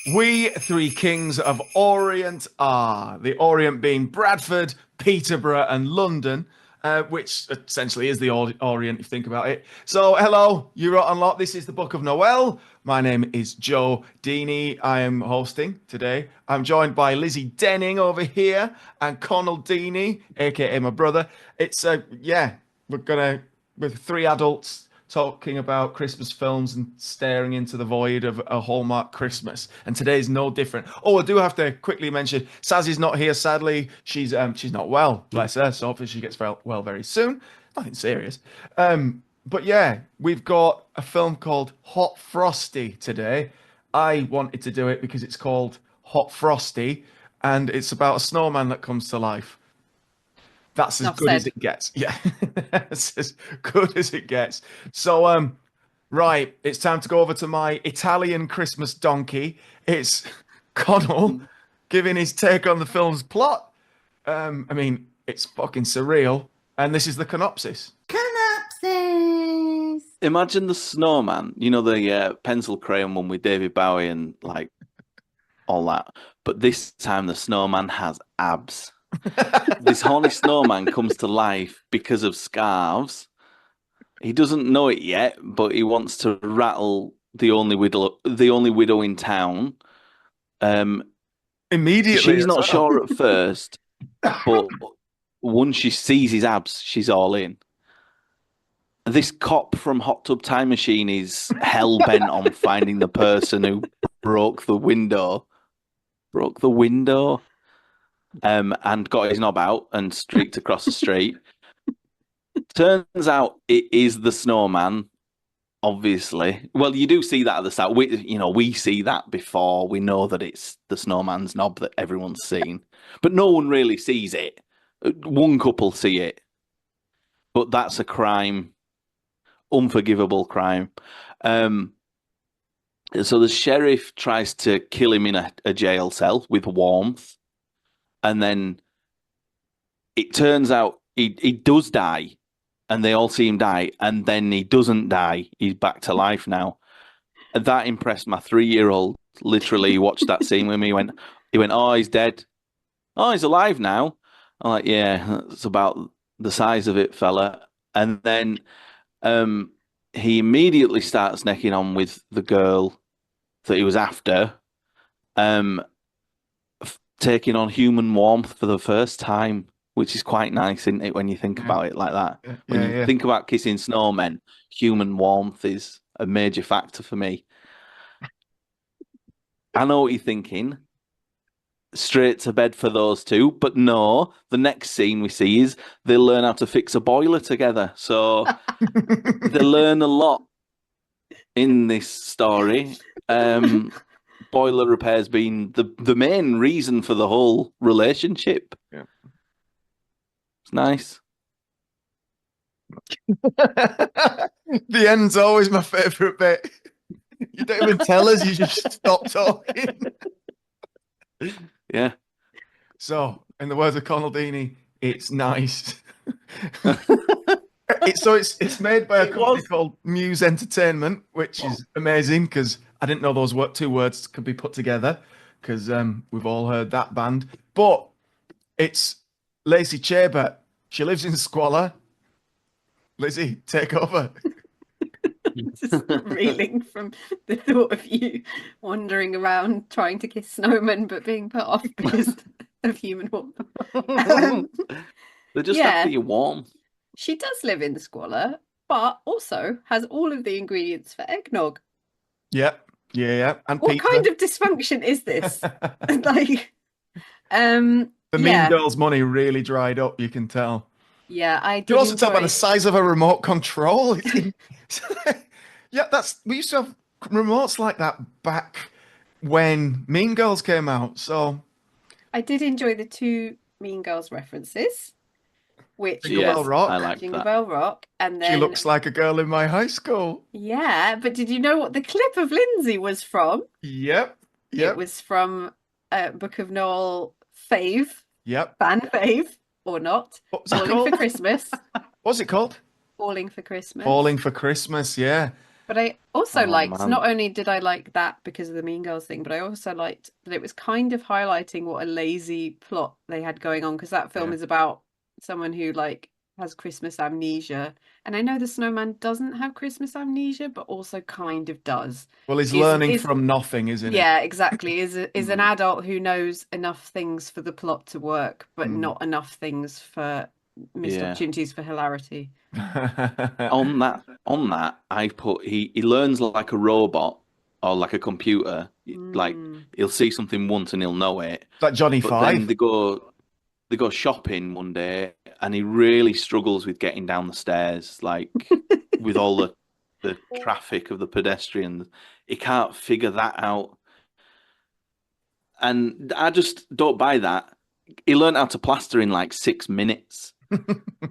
We three kings of Orient are. The Orient being Bradford, Peterborough, and London, which essentially is the Orient if you think about it. So, hello, you wrote on lot. This is the Book of Noel. My name is Joe Deeney. I am hosting today. I'm joined by Lizzie Denning over here and Connell Deeney, aka my brother. It's yeah, we're gonna with three adults talking about Christmas films and staring into the void of a Hallmark Christmas. And today's no different. Oh, I do have to quickly mention Sazzy's not here, sadly. She's not well, bless her. So hopefully she gets well very soon. Nothing serious. But yeah, we've got a film called Hot Frosty today. I wanted to do it because it's called Hot Frosty and it's about a snowman that comes to life. That's as Enough good as said. it gets. Yeah, that's as good as it gets. So, right, it's time to go over to my Italian Christmas donkey. It's Connell giving his take on the film's plot. I mean, it's fucking surreal. And this is the synopsis. Synopsis. Imagine the snowman, the pencil crayon one with David Bowie and like all that. But this time the snowman has abs. This horny snowman comes to life because of scarves. He doesn't know it yet, but he wants to rattle the only widow in town. Immediately. She's as not well. sure at first, but once she sees his abs, she's all in. This cop from Hot Tub Time Machine is hell bent on finding the person who broke the window. And got his knob out and streaked across the street. Turns out it is the snowman, obviously. Well, you do see that at the start. We see that before. We know that it's the snowman's knob that everyone's seen. But no one really sees it. One couple see it. But that's a crime. Unforgivable crime. So the sheriff tries to kill him in a jail cell with warmth. And then it turns out he does die, and they all see him die, and then he doesn't die. He's back to life now. And that impressed my 3-year-old. Literally, he watched that scene with me. He went, oh, he's dead. Oh, he's alive now. I'm like, yeah, that's about the size of it, fella. And then he immediately starts necking on with the girl that he was after. Taking on human warmth for the first time, which is quite nice, isn't it, when you think about it like that? When you think about kissing snowmen, human warmth is a major factor for me. I know what you're thinking. Straight to bed for those two, but no, the next scene we see is they learn how to fix a boiler together. So they learn a lot in this story. Boiler repairs being the main reason for the whole relationship. Yeah. It's nice. The end's always my favourite bit. You don't even tell us, you just stop talking. Yeah. So, in the words of Connell Deeney, it's nice. It's made by a company called Muse Entertainment, which is amazing because I didn't know those two words could be put together because we've all heard that band. But it's Lacey Chabert. She lives in squalor. Lizzie, take over. Just reeling from the thought of you wandering around trying to kiss snowmen but being put off because of human warmth. They're just yeah. after your warmth. She does live in the squalor, but also has all of the ingredients for eggnog. Yep. Yeah. And What pizza. kind of dysfunction is this? Like, the Mean Girls' money really dried up, you can tell. Yeah, I did. You also tell by the size of a remote control. Yeah, we used to have remotes like that back when Mean Girls came out. So I did enjoy the two Mean Girls references, which Jingle Bell Rock. I like Jingle that. Bell Rock, and then She looks like a girl in my high school. Yeah, but did you know what the clip of Lindsay was from? Yep. It was from Book of Noel fave. Yep. Fan fave or not? What was it Falling called? for Christmas. What's it called? Falling for Christmas. Falling for Christmas. Yeah. But I also Oh, liked, man. not only did I like that because of the Mean Girls thing, but I also liked that it was kind of highlighting what a lazy plot they had going on, because that film Yeah. is about someone who has Christmas amnesia. And I know the snowman doesn't have Christmas amnesia, but also kind of does. Well, he's Is learning is from nothing, isn't he? Yeah, exactly. Is an Mm. adult who knows enough things for the plot to work, but Mm. not enough things for missed Yeah. opportunities for hilarity. On that, I put he learns like a robot or like a computer. Like Mm. he'll see something once and he'll know it. Like Johnny But then Five. they go shopping one day and he really struggles with getting down the stairs, like with all the traffic of the pedestrians. He can't figure that out. And I just don't buy that. He learned how to plaster in like 6 minutes,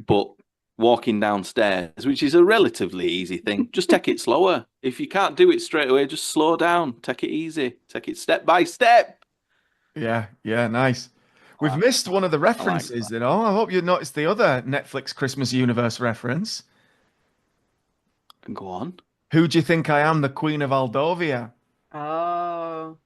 but walking downstairs, which is a relatively easy thing, just take it slower. If you can't do it straight away, just slow down. Take it easy. Take it step by step. Yeah, nice. We've I, missed one of the I like references, that. I hope you noticed the other Netflix Christmas universe reference. Go on. Who do you think I am, the Queen of Aldovia? Oh.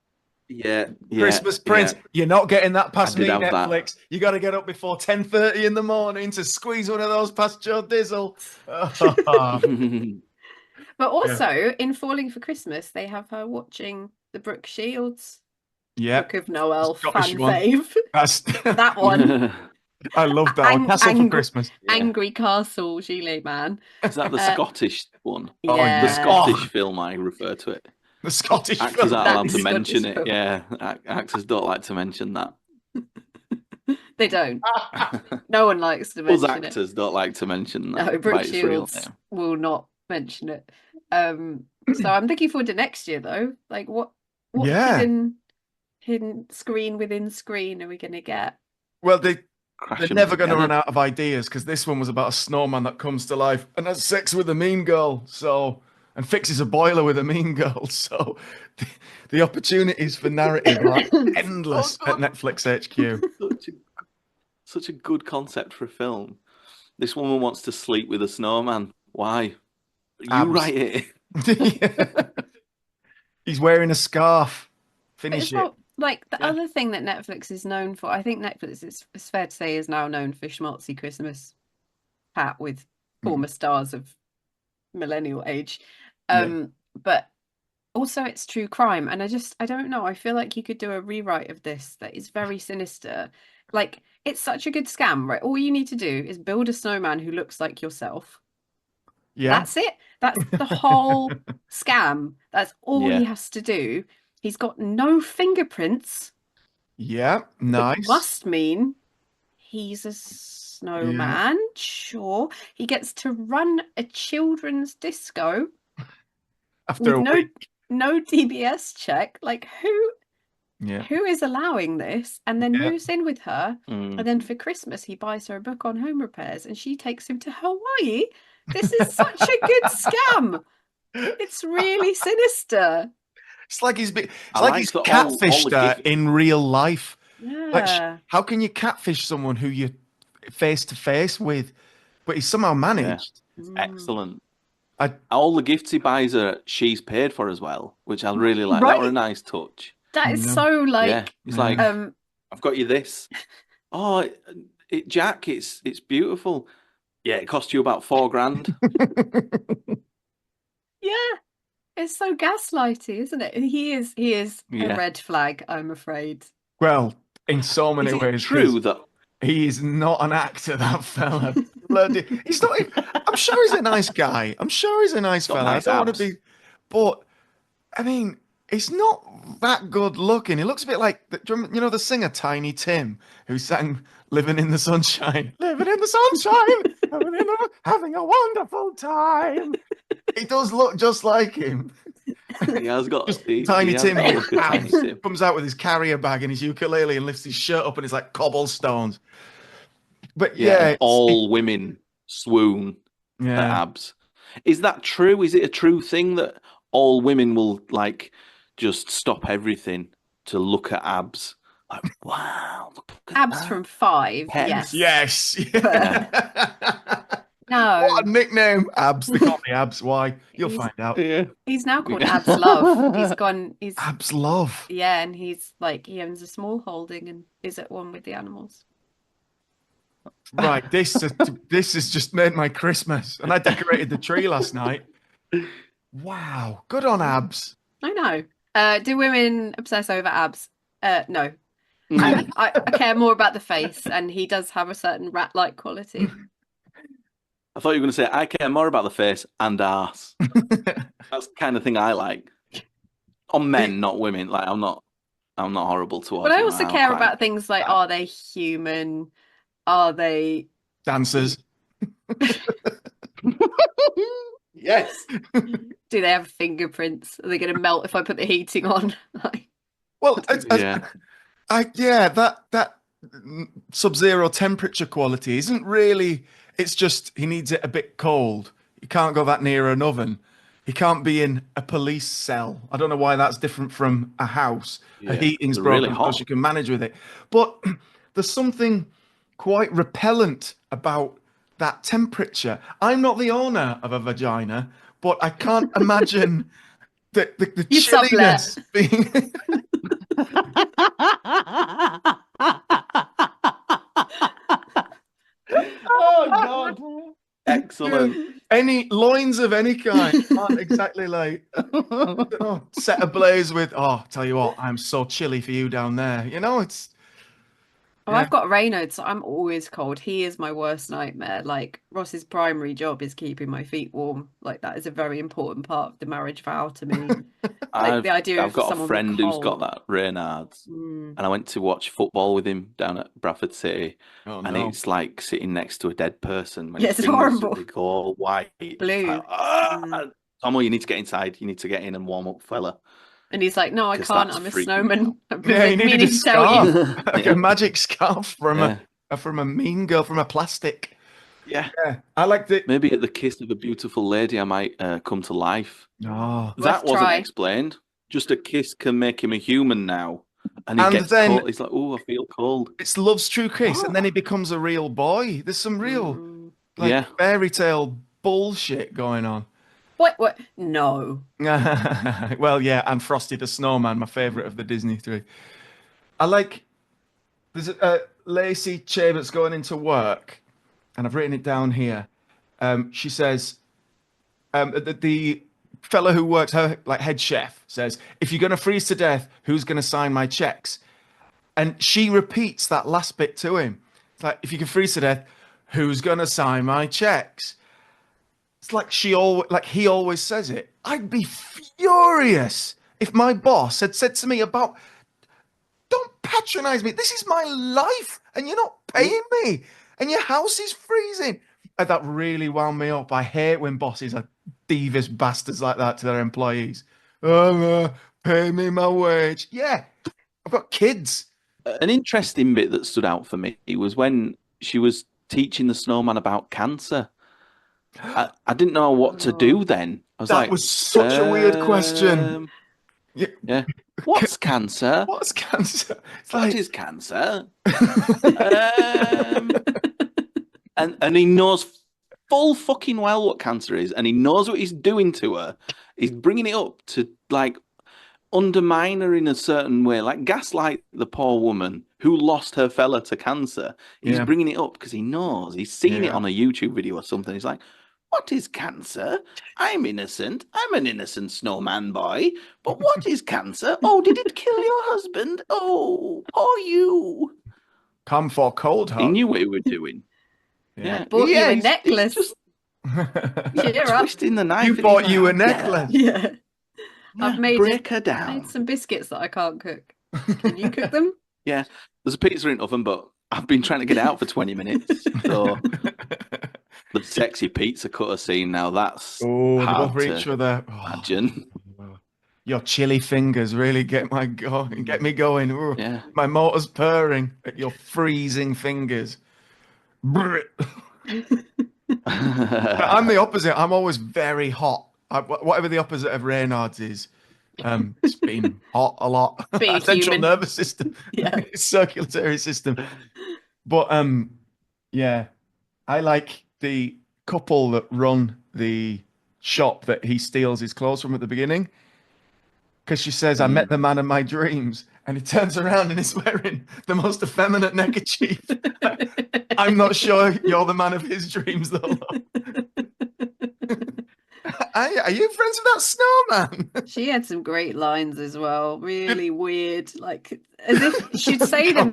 Yeah, Christmas Prince. You're not getting that I past did me, have that. Netflix. You got to get up before 10:30 in the morning to squeeze one of those past Joe Dizzle. But also in Falling for Christmas, they have her watching the Brooke Shields Yeah, Book of Noel Scottish fan one. fave. That's That one. I love that one. Castle for Christmas. Yeah. Angry Castle Gilet Man. Is that the Scottish one? Oh, The Yeah. Scottish film, I refer to it. The Scottish Actors film. aren't allowed That's to mention Scottish it. film. Yeah, actors don't like to mention that. They don't. No one likes to Us mention it. actors don't like to mention No, that by Brooke its real Shields name. will not mention it. So I'm looking forward to next year though. Like what Yeah. hidden screen within screen are we gonna get? Well, they're Crash 'em never going to together. run out of ideas, because this one was about a snowman that comes to life and has sex with a mean girl, and fixes a boiler with a mean girl. So the opportunities for narrative are endless Oh, at Netflix HQ. Such a good concept for a film. This woman wants to sleep with a snowman. Why? You Abs. write it. Yeah. He's wearing a scarf. But Finish it's it. not like the Yeah. other thing that Netflix is known for. I think Netflix it's fair to say is now known for schmaltzy Christmas hat with former stars of millennial age. But also it's true crime, and I don't know. I feel like you could do a rewrite of this that is very sinister. Like it's such a good scam, right? All you need to do is build a snowman who looks like yourself. Yeah. That's it. That's the whole scam. That's all Yeah. he has to do. He's got no fingerprints. Yeah. Which Nice. must mean he's a snowman. Sure. He gets to run a children's disco After with a week. no DBS check. Like Yeah. who is allowing this? And then Yeah. moves in with her. Mm. And then for Christmas he buys her a book on home repairs and she takes him to Hawaii. This is such a good scam. It's really sinister. It's like he's I like like he's that all catfished the her gift- in real life. Like, Yeah. how can you catfish someone who you're face to face with? But he's somehow managed. Excellent. I- All the gifts he buys her, she's paid for as well, which I really like. That Right. were a nice touch. That is Yeah. so like Yeah, it's like I've got you this. Oh, Jack, it's beautiful. Yeah, it cost you about $4,000. yeah. It's so gaslighty, isn't it? And he is Yeah. a red flag, I'm afraid. Well, in so many Is it ways. true 'cause that he is not an actor, that fella. Bloody, he's not. I'm sure he's a nice guy. I'm sure he's a nice Got fella. nice I don't want abs. to be, but I mean, he's not that good looking. He looks a bit like the singer Tiny Tim, who sang "Living in the Sunshine." Living in the sunshine, having a wonderful time. He does look just like him. he has got Just he Tiny has Tim got a look of Tiny Tim. comes out with his carrier bag and his ukulele and lifts his shirt up and it's like cobblestones. But yeah, and all women swoon at yeah. abs. Is that true? Is it a true thing that all women will like just stop everything to look at abs? Like, wow, look at Abs that. from 5, Hence. yes. Yes. No, What a nickname, Abs. They call me Abs. Why? You'll He's- find out. Yeah. he's now called Abs Love. He's gone. He's Abs love. yeah, and he's like he owns a small holding and is at one with the animals. Right, this has just made my Christmas, and I decorated the tree last night. Wow, good on Abs. I know. Do women obsess over abs? No. I care more about the face, and he does have a certain rat-like quality. I thought you were going to say, I care more about the face and arse. That's the kind of thing I like. On men, not women. Like, I'm not horrible towards But I them. also I'm care quite- about things like, are they human? Are they Dancers. Yes. do they have fingerprints? Are they going to melt if I put the heating on? Well, Yeah. that sub-zero temperature quality isn't really. It's just he needs it a bit cold. He can't go that near an oven. He can't be in a police cell. I don't know why that's different from a house. A Yeah, heating's they're broken really because hot. you can manage with it. But there's something quite repellent about that temperature. I'm not the owner of a vagina, but I can't imagine the You sublet. chilliness being. Oh, God. Excellent. Any loins of any kind aren't exactly like set ablaze with. Oh, tell you what, I'm so chilly for you down there. You know, it's. Oh, Yeah. I've got Raynaud, so I'm always cold. He is my worst nightmare. Like Ross's primary job is keeping my feet warm. Like that is a very important part of the marriage vow to me. Like the idea I've of got a someone friend who's got cold. that Reynard's, Mm. and I went to watch football with him down at Bradford City, Oh and no. it's like sitting next to a dead person. When Yeah, his it's fingers, horrible. They go all white. It's Blue. like, Tomo, you need to get inside. You need to get in and warm up, fella. And he's like, no, I 'Cause can't. that's I'm a freaking me snowman. out. I've been Yeah, he needed a meaning to tell you. scarf, like a magic scarf from Yeah. a mean girl from a plastic. Yeah. Yeah, I liked it. Maybe at the kiss of a beautiful lady, I might come to life. Oh. That Worth wasn't try. explained. Just a kiss can make him a human now. And he And gets then- cold. He's like, oh, I feel cold. It's love's true kiss, and then he becomes a real boy. There's some real Mm. like Yeah. fairy tale bullshit going on. What? No. Well, yeah, and Frosty the Snowman, my favorite of the Disney three. I like. There's a Lacey Chabert's going into work, and I've written it down here. She says, the fellow who works her like head chef says, "If you're going to freeze to death, who's going to sign my checks?" And she repeats that last bit to him. It's like, "If you can freeze to death, who's going to sign my checks?" It's like he always says it. I'd be furious if my boss had said to me about, "Don't patronize me. This is my life, and you're not paying me, and your house is freezing." And that really wound me up. I hate when bosses are thievish bastards like that to their employees. Pay me my wage. Yeah, I've got kids. An interesting bit that stood out for me was when she was teaching the snowman about cancer. I didn't know what to do then. I was That like, was such a weird question. Yeah. Yeah. What's cancer? What's cancer? It's What like, is cancer? And he knows full fucking well what cancer is, and he knows what he's doing to her. He's bringing it up to like undermine her in a certain way, like gaslight the poor woman who lost her fella to cancer. He's Yeah. bringing it up because he knows he's seen it Yeah. on a YouTube video or something. He's like, "What is cancer? I'm innocent. I'm an innocent snowman boy. But what is cancer? Oh, did it kill your husband? Oh, poor you." come for cold He hug. knew what he was doing. Yeah, Bought you a he's necklace. just Cheer up. twisting the knife. You and he's bought like, you a "I'll get her. necklace. Yeah. I've made break her made down. some biscuits that I can't cook. Can you cook them? Yeah, there's a pizza in oven, but I've been trying to get it out for 20 minutes. So the sexy pizza cutter scene now, that's Oh, they hard both for each to other. Oh, imagine. your chilly fingers really get me going. Ooh, Yeah. my motor's purring at your freezing fingers. Brrr. I'm the opposite. I'm always very hot. Whatever the opposite of Raynaud's is. It's been hot a lot. Being Central human. nervous system, Yeah. circulatory system. But yeah, I like the couple that run the shop that he steals his clothes from at the beginning. Because she says, I met the man of my dreams. And he turns around and he's wearing the most effeminate neckerchief. I'm not sure you're the man of his dreams, though. Are you friends with that snowman? She had some great lines as well. Really weird. Like, as if she'd say them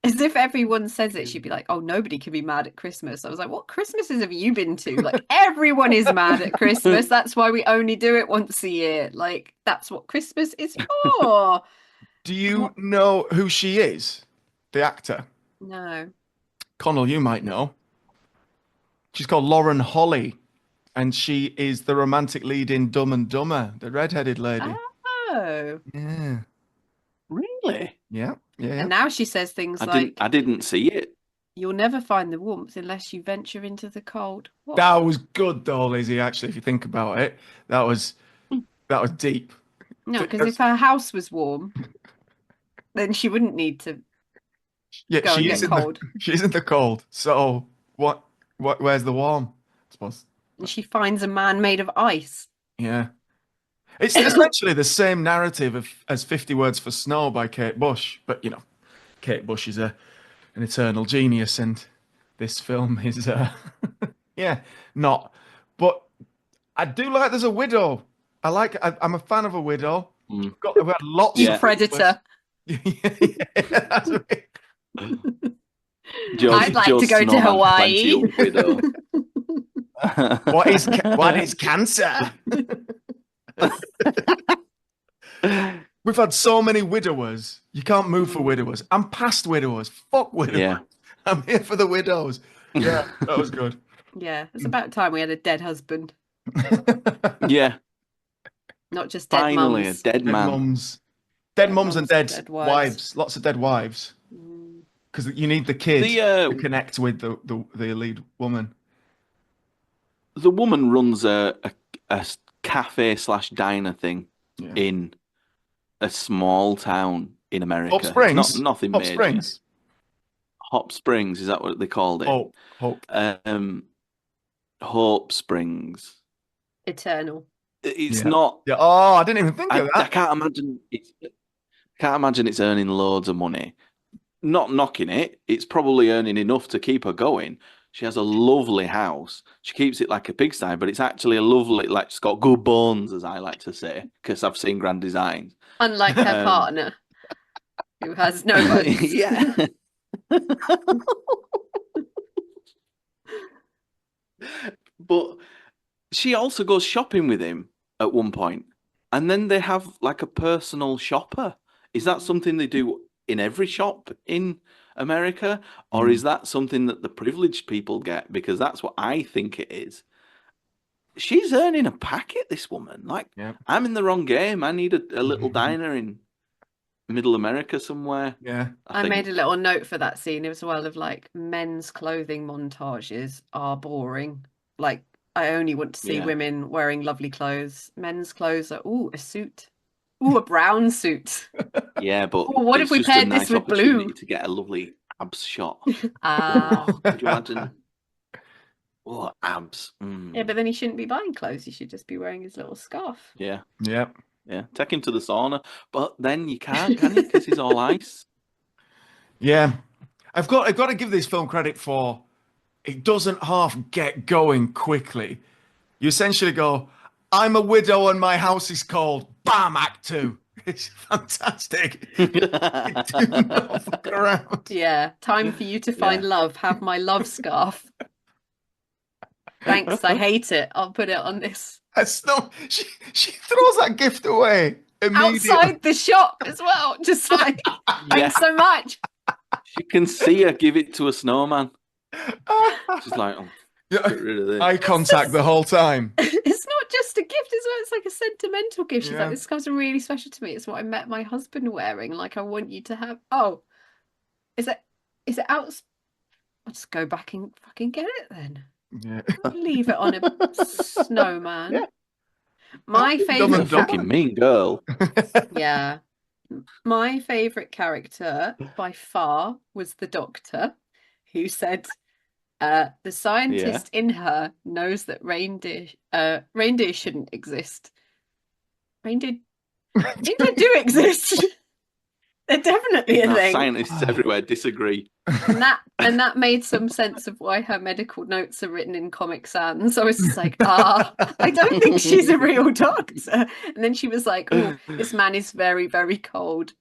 as if everyone says it, she'd be like, oh, nobody can be mad at Christmas. I was like, what Christmases have you been to? Like, everyone is mad at Christmas. That's why we only do it once a year. Like, that's what Christmas is for. Do you know who she is? The actor? No. Connell, you might know. She's called Lauren Holly, and she is the romantic lead in Dumb and Dumber, the redheaded lady. Oh. Yeah. Really? Yeah. And now she says things like, I didn't see it. You'll never find the warmth unless you venture into the cold. What? That was good though, Lizzie, actually, if you think about it. That was deep. No, because if her house was warm, then she wouldn't need to go and get cold. She's in the cold. So where's the warm? I suppose. And she finds a man made of ice. Yeah. It's essentially the same narrative as 50 Words for Snow by Kate Bush. But, Kate Bush is an eternal genius, and this film is, not. But I do like there's a widow. I'm a fan of a widow. Mm. We had lots of Predator. That's right. I'd like to go to Hawaii. What is cancer? We've had so many widowers. You can't move for widowers. I'm past widowers. Fuck widowers. Yeah. I'm here for the widows. Yeah, that was good. Yeah, it's about time we had a dead husband. Yeah. Not just dead Finally, mums. a dead man. Dead mums and dead wives. Lots of dead wives. Because you need the kid to connect with the lead woman. The woman runs a cafe / diner thing in a small town in America. Hope Springs. Nothing Hope major. Springs. Hop Springs, is that what they called it? Hope. Hope Springs. Eternal. It's not. Yeah. Oh, I didn't even think of that. I can't imagine it's earning loads of money. Not knocking it. It's probably earning enough to keep her going. She has a lovely house. She keeps it like a pigsty, but it's actually a lovely, like, it's got good bones, as I like to say, because I've seen Grand Designs. Unlike her partner, who has no bones. Yeah. But she also goes shopping with him at one point, and then they have like a personal shopper. Is that something they do in every shop in America, or is that something that the privileged people get? Because that's what I think it is. She's earning a packet, this woman. Like, I'm in the wrong game. I need a little diner in middle America somewhere. Yeah. I made a little note for that scene as well of like, men's clothing montages are boring. Like, I only want to see women wearing lovely clothes. Men's clothes are, a suit. A brown suit. Yeah, but what if we paired this with blue? To get a lovely abs shot. Could you imagine? Oh, abs. Yeah, but then he shouldn't be buying clothes. He should just be wearing his little scarf. Yeah. Yeah. Yeah. Take him to the sauna. But then you can't, can you? Because he's all ice. Yeah. I've got to give this film credit for it doesn't half get going quickly. You essentially go, I'm a widow and my house is cold. Bam, Act 2. It's fantastic. You do not fuck around. Yeah, time for you to find love. Have my love scarf. Thanks, I hate it. I'll put it on this. She throws that gift away immediately. Outside the shop as well. Just like, thanks so much. You can see her give it to a snowman. She's like, get rid of this. Eye contact the whole time. It's not just a gift as well. It's like a sentimental gift. She's like, this scarf's really special to me. It's what I met my husband wearing. Like, I want you to have. Oh, is it out? I'll just go back and fucking get it then. Yeah. Leave it on a snowman. Yeah. My favorite. Fucking mean girl. Yeah. My favorite character by far was the doctor, who said, The scientist in her knows that reindeer shouldn't exist. Reindeer do exist. They're definitely a thing. Scientists everywhere disagree. And that made some sense of why her medical notes are written in Comic Sans. I was just like, I don't think she's a real doctor. And then she was like, oh, this man is very, very cold.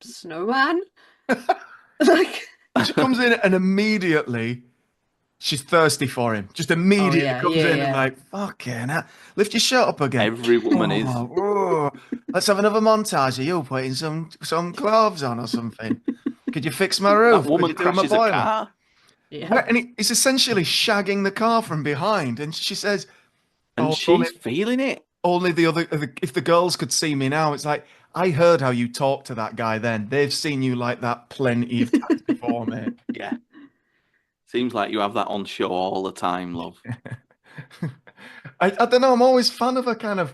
Snowman? Like, she comes in and immediately she's thirsty for him. Just immediately comes in and like, fucking hell. Lift your shirt up again. Every woman is. Oh, let's have another montage of you putting some gloves on or something. Could you fix my roof? That woman crashes a car. Yeah. And he's essentially shagging the car from behind. And she says, and she's feeling it. Only if the girls could see me now, it's like, I heard how you talked to that guy then. They've seen you like that plenty of times before, mate. Yeah. Seems like you have that on show all the time, love. I don't know. I'm always fan of a kind of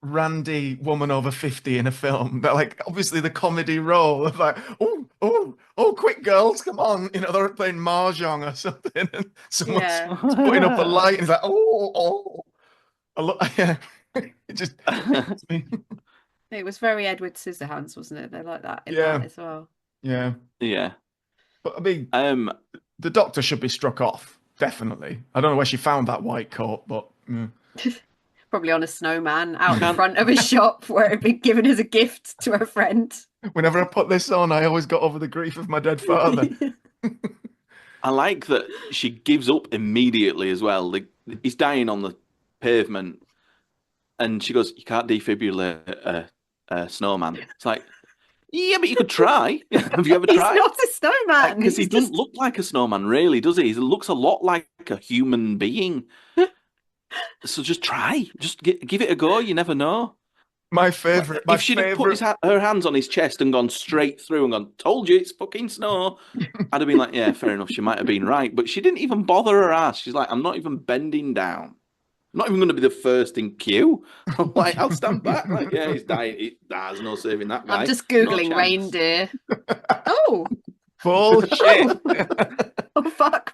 randy woman over 50 in a film. But like, obviously, the comedy role of like, oh, quick girls, come on. You know, they're playing mahjong or something. And someone's putting up a light and it's like, oh. Yeah. It just makes me. It was very Edward Scissorhands, wasn't it? They're like that in that as well. Yeah. Yeah. But I mean, the doctor should be struck off, definitely. I don't know where she found that white coat, but probably on a snowman out in front of a shop where it'd been given as a gift to her friend. Whenever I put this on, I always got over the grief of my dead father. I like that she gives up immediately as well. He's dying on the pavement, and she goes, "You can't defibrillate a snowman." It's like, yeah, but you could try. Have you ever tried? He's not a snowman. Because he doesn't look like a snowman, really, does he? He looks a lot like a human being. So just try. Just give it a go. You never know. My favourite. If she'd have put her hands on his chest and gone straight through and gone, "Told you it's fucking snow," I'd have been like, yeah, fair enough. She might have been right. But she didn't even bother her ass. She's like, "I'm not even bending down. I'm not even going to be the first in queue." I'm like, I'll stand back. Like, yeah, he's dying. There's no saving that guy. I'm just Googling reindeer. Oh. Bullshit. Oh, fuck.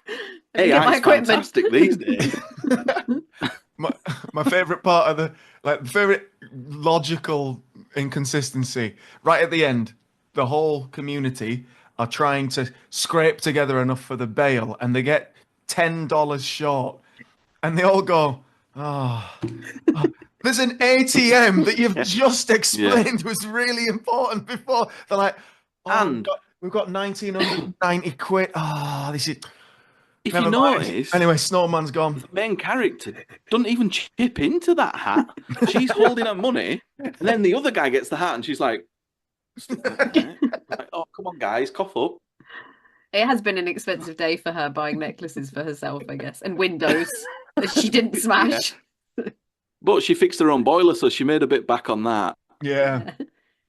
Hey, I'm fantastic these days. my favourite part of the favorite logical inconsistency, right at the end, the whole community are trying to scrape together enough for the bail and they get $10 short and they all go, oh, there's an ATM that you've just explained was really important before. They're like, and we've got 1,990 quid. Oh, this is. If you notice, anyway, Snowman's gone. The main character doesn't even chip into that hat. She's holding her money, and then the other guy gets the hat, and she's like, "Oh, come on, guys, cough up." It has been an expensive day for her buying necklaces for herself, I guess, and windows that she didn't smash. Yeah. But she fixed her own boiler, so she made a bit back on that. Yeah.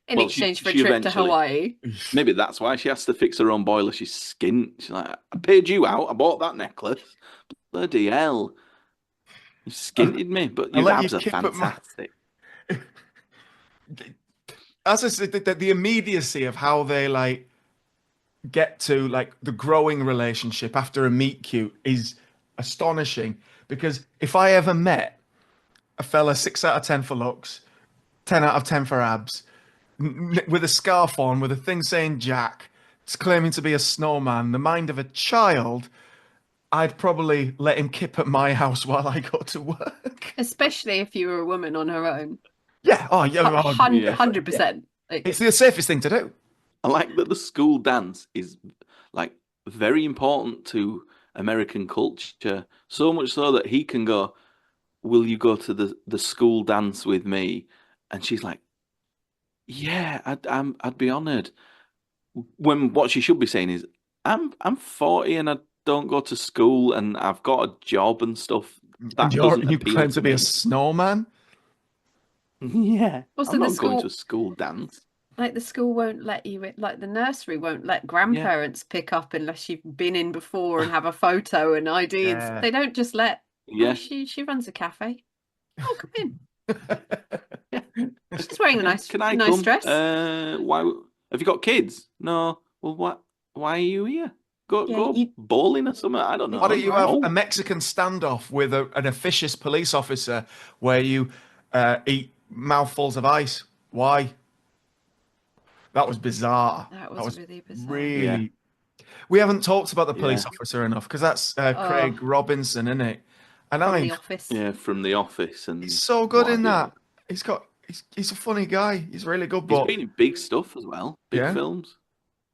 In exchange for a trip to Hawaii. Maybe that's why she has to fix her own boiler. She's skint. She's like, I paid you out. I bought that necklace. Bloody hell. You skinted me, but your abs are fantastic. As I said, the immediacy of how they get to the growing relationship after a meet cute is astonishing. Because if I ever met a fella 6 out of 10 for looks, 10 out of 10 for abs, with a scarf on, with a thing saying Jack, it's claiming to be a snowman, the mind of a child, I'd probably let him kip at my house while I go to work. Especially if you were a woman on her own. Yeah. Oh, yeah. 100%. It's the safest thing to do. I like that the school dance is very important to American culture, so much so that he can go, "Will you go to the school dance with me?" And she's like, "Yeah, I'd be honoured." When what she should be saying is, "I'm 40 and I don't go to school and I've got a job and stuff." That doesn't you appeal claim to to be me. a snowman? Yeah. Also, I'm not going to a school dance. The school won't let you, the nursery won't let grandparents pick up unless you've been in before and have a photo and ID. Yeah. They don't just let. Yeah. Oh, she runs a cafe. Oh, come in. She's wearing a nice dress. Why have you got kids? No. Well, what? Why are you here? Go bowling or something. I don't know. Why don't you have a Mexican standoff with an officious police officer where you eat mouthfuls of ice? Why? That was bizarre. That was really bizarre. Really. We haven't talked about the police officer enough because that's Craig Robinson, isn't it? And from The Office. Yeah, from The Office, and he's so good in that. He's a funny guy. He's really good. But he's been in big stuff as well, big films.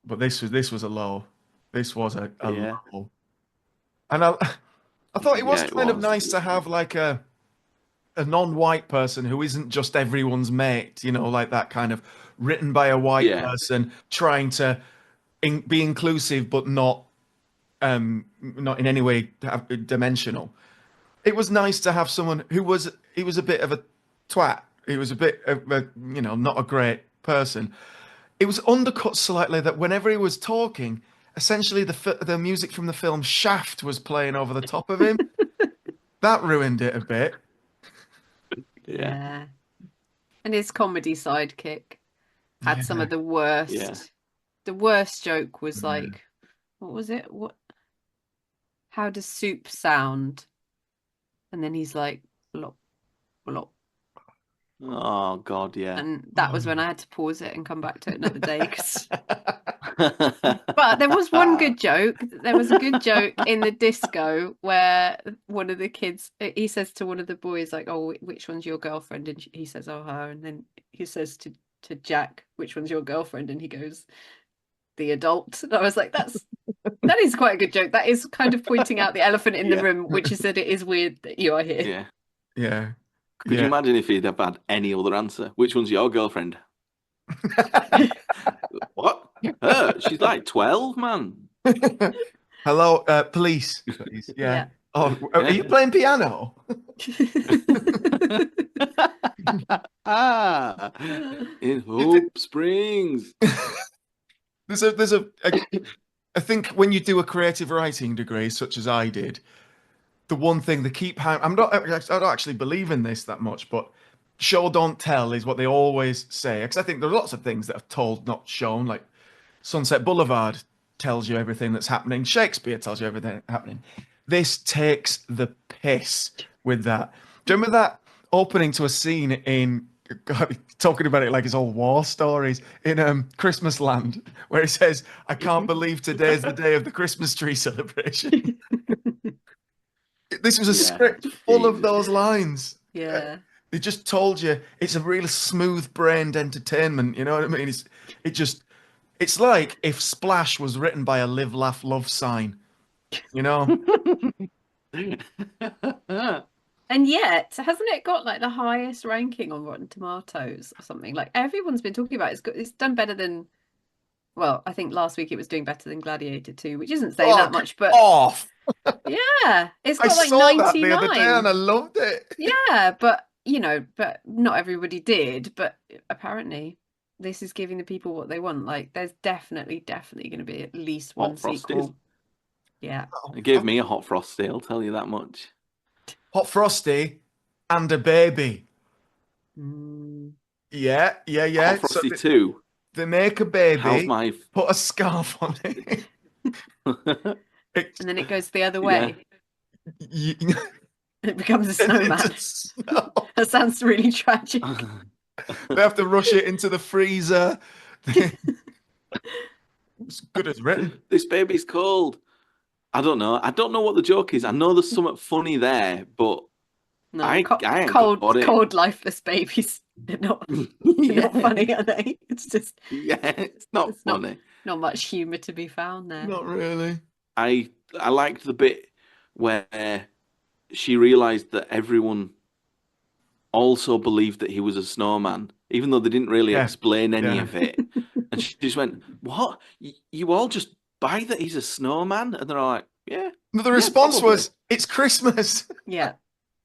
But this was a low. This was a low. And I thought it was kind of nice to have like a non-white person who isn't just everyone's mate, you know, like that kind of written by a white person trying to be inclusive but not in any way dimensional. It was nice to have someone who was a bit of a twat. He was a bit of a, not a great person. It was undercut slightly that whenever he was talking, essentially the music from the film Shaft was playing over the top of him. That ruined it a bit. Yeah. And his comedy sidekick had some of the worst. Yeah. The worst joke was like, what was it? How does soup sound? And then he's like, blop, blop. Oh God, yeah. And that was when I had to pause it and come back to it another day. But there was one good joke. There was a good joke in the disco where one of the kids, he says to one of the boys, like, "Oh, which one's your girlfriend?" And he says, "Oh, her." And then he says to Jack, "Which one's your girlfriend?" And he goes, "The adult." And I was like, that is quite a good joke. That is kind of pointing out the elephant in the room, which is that it is weird that you are here. Yeah. Yeah. Could you imagine if he'd have had any other answer? Which one's your girlfriend? What? Her? She's like 12, man. Hello, police. Yeah. Oh, are you playing piano? In Hope Springs. There's a I think when you do a creative writing degree, such as I did, the one thing they keep I don't actually believe in this that much, but show don't tell is what they always say. Because I think there are lots of things that are told, not shown. Like Sunset Boulevard tells you everything that's happening. Shakespeare tells you everything happening. This takes the piss with that. Do you remember that opening to a scene in, God, talking about it like it's all war stories, in Christmas Land, where he says, "I can't believe today's the day of the Christmas tree celebration." This was a script full of those lines. Yeah. They just told you it's a real smooth-brained entertainment. You know what I mean? It's like if Splash was written by a Live, Laugh, Love sign. You know? And yet, hasn't it got like the highest ranking on Rotten Tomatoes or something? Like everyone's been talking about it. It's done better than. Well, I think last week it was doing better than Gladiator 2, which isn't saying that much, but off. Yeah, it's got like saw 99. That the other day and I loved it. Yeah, but but not everybody did. But apparently, this is giving the people what they want. Like, there's definitely going to be at least one sequel. Yeah, it gave me a hot frosty. I'll tell you that much. Hot frosty and a baby. Yeah. Hot frosty too. They make a baby. Put a scarf on it. And then it goes the other way. It becomes a snowman. That sounds really tragic. They have to rush it into the freezer. It's good as written. This baby's cold. I don't know what the joke is. I know there's something funny there, but no, I cold, lifeless babies. They're not funny, are they? It's just it's not funny. Not much humour to be found there. Not really. I liked the bit where she realised that everyone also believed that he was a snowman, even though they didn't really explain any of it. And she just went, "What? You all just buy that he's a snowman?" And they're all like, "Yeah." No, the response was, "It's Christmas." Yeah.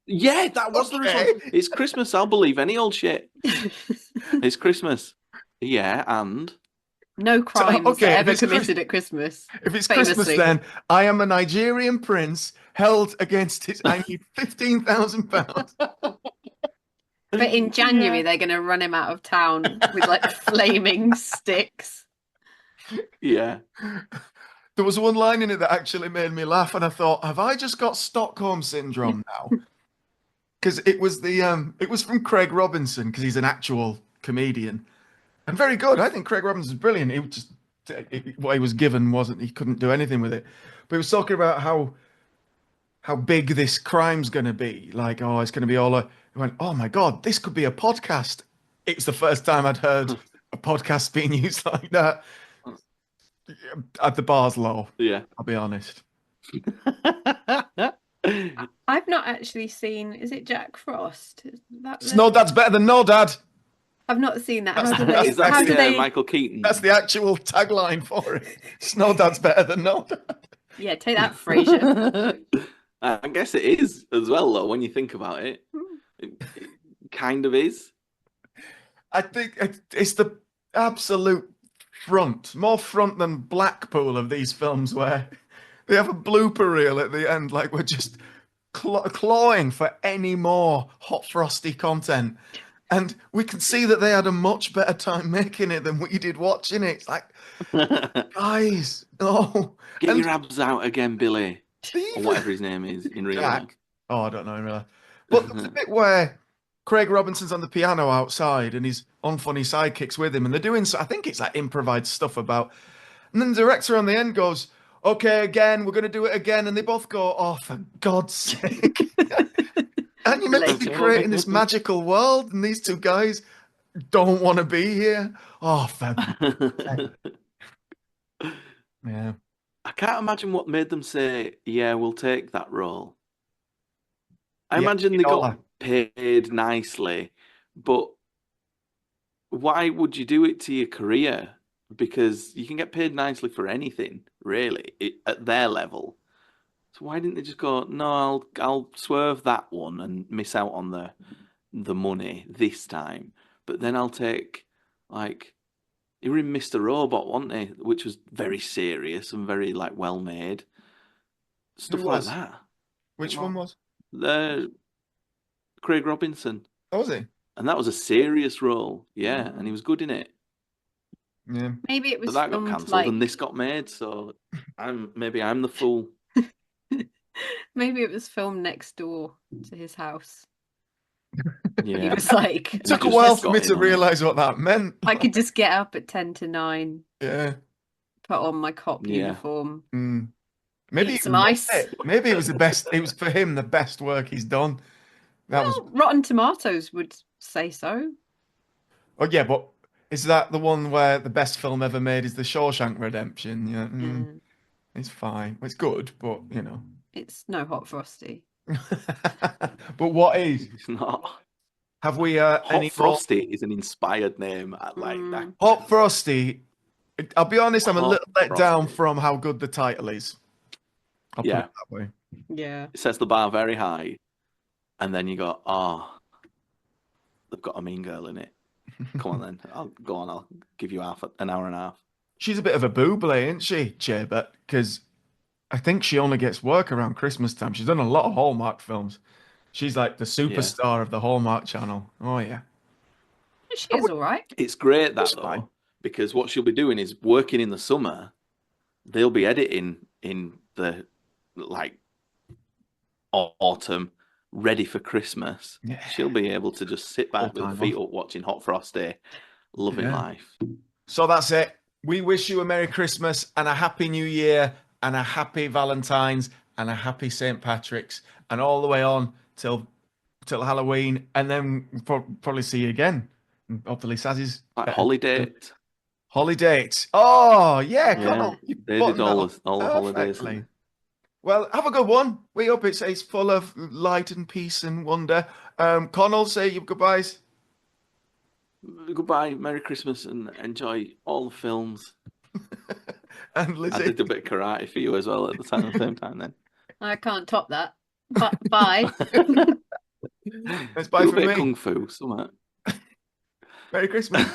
Yeah, that was the response. It's Christmas. I'll believe any old shit. It's Christmas. Yeah, and no crimes ever committed at Christmas. If it's famously. Christmas, then I am a Nigerian prince held against his. I need £15,000. But in January, they're going to run him out of town with like flaming sticks. Yeah. There was one line in it that actually made me laugh, and I thought, have I just got Stockholm syndrome now? Because it was from Craig Robinson, because he's an actual comedian and very good. I think Craig Robinson's brilliant. What he was given he couldn't do anything with it. But he was talking about how big this crime's going to be. Like, oh, it's going to be he went, oh my God, this could be a podcast. It's the first time I'd heard a podcast being used like that. At the bar's low. Yeah. I'll be honest. I've not actually seen. Is it Jack Frost? Is that No, that's better than no, Dad. I've not seen that. That's How do the- they? Is that How do they? Michael Keaton? That's the actual tagline for it. Snow Dad's better than no Dad. Yeah, take that, Frasier. I guess it is as well, though, when you think about it. It kind of is. I think it's the absolute front, more front than Blackpool of these films, where they have a blooper reel at the end, like we're just clawing for any more hot frosty content. And we can see that they had a much better time making it than we did watching it. It's like, guys, no. Get And your abs out again, Billy. Or even whatever his name is in real life. Jack. Oh, I don't know in real life. But there's a bit where Craig Robinson's on the piano outside and his unfunny sidekicks with him, and they're doing, I think it's like improvised stuff about. And then the director on the end goes, okay, again, we're going to do it again. And they both go, oh, for God's sake. And you're meant to be creating this magical world, and these two guys don't want to be here. Oh, for yeah. I can't imagine what made them say, yeah, we'll take that role. I Yeah, imagine you they know got paid nicely, but why would you do it to your career? Because you can get paid nicely for anything, really, at their level. So why didn't they just go, no, I'll swerve that one and miss out on the money this time, but then I'll take, like, he were in Mr. Robot, wasn't he? Which was very serious and very, like, well made. Stuff Who like was? that. Which one was? Craig Robinson. Oh, was he? And that was a serious role, yeah, and he was good in it. Yeah. Maybe it But was that got filmed cancelled like. and this got made, so maybe I'm the fool. Maybe it was filmed next door to his house. He Yeah. was like, It took a just while got for me in to on it. realise what that meant. I could just get up at 10 to 9, Yeah. put on my cop Yeah. uniform, Mm. Maybe eat he some loved ice. it. Maybe it was the best. It was for him the best work he's done. That was. Well, Rotten Tomatoes would say so. Oh yeah, but is that the one where the best film ever made is The Shawshank Redemption? Yeah. Yeah. It's fine. It's good, but you know. It's no Hot Frosty. But what is? It's not. Have we Hot any more? Frosty is an inspired name. I like that. Hot Frosty? I'll be honest, I'm a Hot little let down Frosty. from how good the title is. I'll put Yeah. it that way. Yeah. It sets the bar very high, and then you go, oh, they've got a mean girl in it. Come on then, I'll give you an hour and a half. She's a bit of a booble, isn't she, Chebet? Because I think she only gets work around Christmas time. She's done a lot of Hallmark films. She's like the superstar of the Hallmark channel. Oh yeah. She is all right. It's great that That's though, fine. because what she'll be doing is working in the summer. They'll be editing in the like autumn, ready for Christmas. Yeah. She'll be able to just sit back with Full her time feet off. up, watching Hot Frosty, loving Yeah. life. So that's it. We wish you a Merry Christmas and a Happy New Year and a Happy Valentine's and a Happy St. Patrick's and all the way on till Halloween, and then we'll probably see you again. And hopefully Sazzy's Like better. holiday. Holidays. Oh yeah, Yeah, Connell, you they buttoned did that all up the holidays. perfectly. didn't Well, have a good one. We hope it's full of light and peace and wonder. Connell, say your goodbyes. they? Goodbye, Merry Christmas, and enjoy all the films. And I Lizzie. did a bit of karate for you as well at the same time. Then I can't top that. But bye. It's bye do a from bit me. of kung fu, something. Merry Christmas.